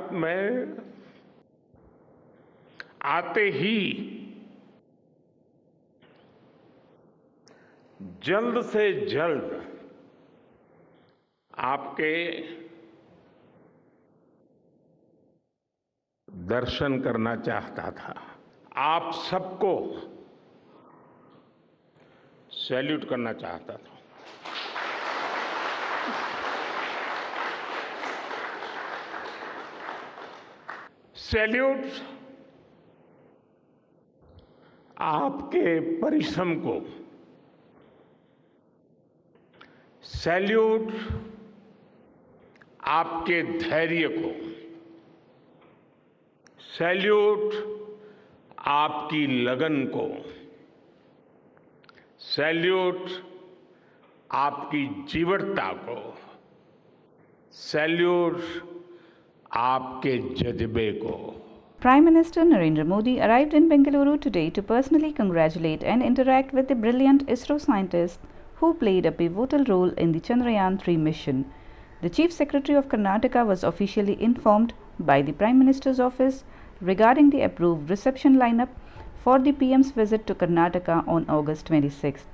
भारत में आते ही जल्द से जल्द आपके दर्शन करना चाहता था। आप सबको सैल्यूट करना चाहता था। सैल्यूट आपके परिश्रम को, सैल्यूट आपके धैर्य को, सैल्यूट आपकी लगन को, सैल्यूट आपकी जीवटता को, सैल्यूट आपके जज्बे को। Prime Minister Narendra Modi arrived in Bengaluru today to personally congratulate and interact with the brilliant ISRO scientists who played a pivotal role in the Chandrayaan-3 mission. The Chief Secretary of Karnataka was officially informed by the Prime Minister's office regarding the approved reception lineup for the PM's visit to Karnataka on August 26th.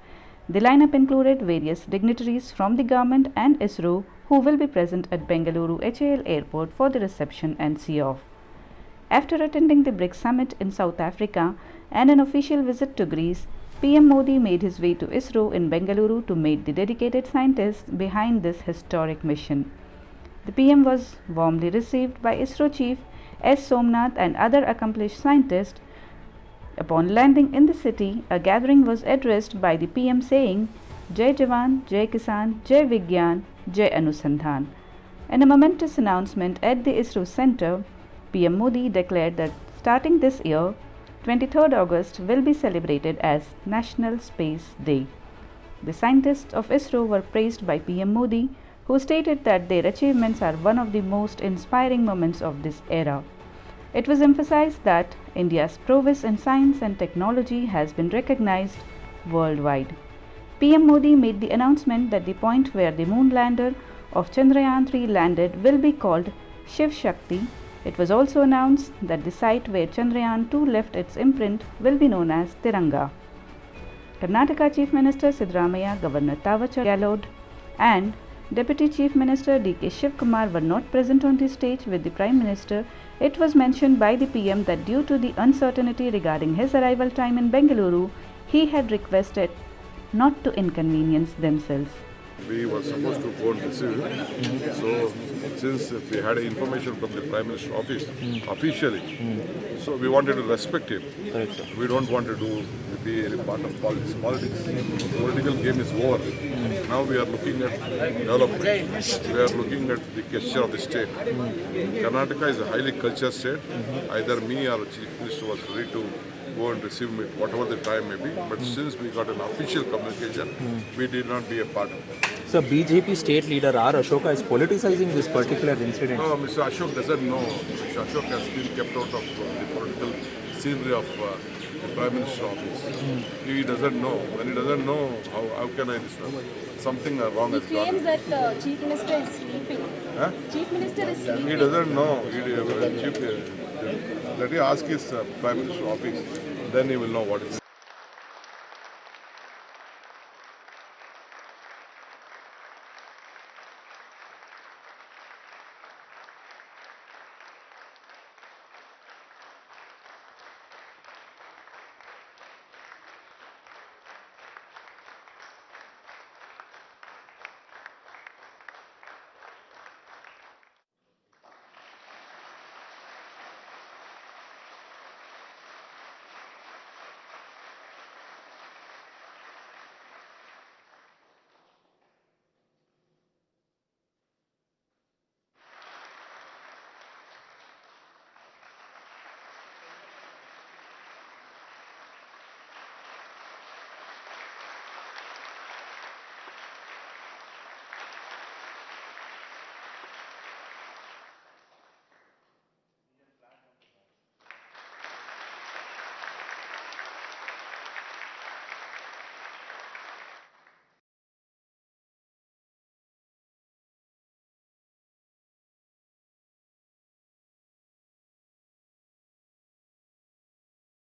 The lineup included various dignitaries from the government and ISRO who will be present at Bengaluru HAL airport for the reception and see-off. After attending the BRICS summit in South Africa and an official visit to Greece, PM Modi made his way to ISRO in Bengaluru to meet the dedicated scientists behind this historic mission. The PM was warmly received by ISRO Chief S. Somnath and other accomplished scientists. Upon landing in the city, a gathering was addressed by the PM saying, Jai Jawan, Jai Kisan, Jai Vigyan, Jai Anusandhan. In a momentous announcement at the ISRO Center, PM Modi declared that starting this year, 23rd August will be celebrated as National Space Day. The scientists of ISRO were praised by PM Modi, who stated that their achievements are one of the most inspiring moments of this era. It was emphasized that India's prowess in science and technology has been recognized worldwide. PM Modi made the announcement that the point where the moon lander of Chandrayaan-3 landed will be called Shiv Shakti. It was also announced that the site where Chandrayaan-2 left its imprint will be known as Tiranga. Karnataka Chief Minister Siddaramaiah, Governor Thawachar Gehlot and Deputy Chief Minister D.K. Shivkumar were not present on the stage with the Prime Minister. It was mentioned by the PM that due to the uncertainty regarding his arrival time in Bengaluru, he had requested not to inconvenience themselves. We were supposed to go and receive it. So, since we had information from the Prime Minister's office officially, so we wanted to respect him. We don't want to be a part of politics. The political game is over. Now we are looking at development. We are looking at the gesture of the state. Karnataka is a highly cultured state. Either me or the Chief Minister was ready to go and receive it, whatever the time may be. But since we got an official communication, we did not be a part of it. So BJP state leader R. Ashoka is politicizing this particular incident. No, Mr. Ashok doesn't know. Mr. Ashok has been kept out of the political scenery of the Prime Minister's office. He doesn't know. When he doesn't know, how can I understand? Something wrong has gone. He claims that Chief Minister is sleeping. Huh? Chief Minister is sleeping. He doesn't know. Let me ask his Prime Minister's office. Then he will know what is.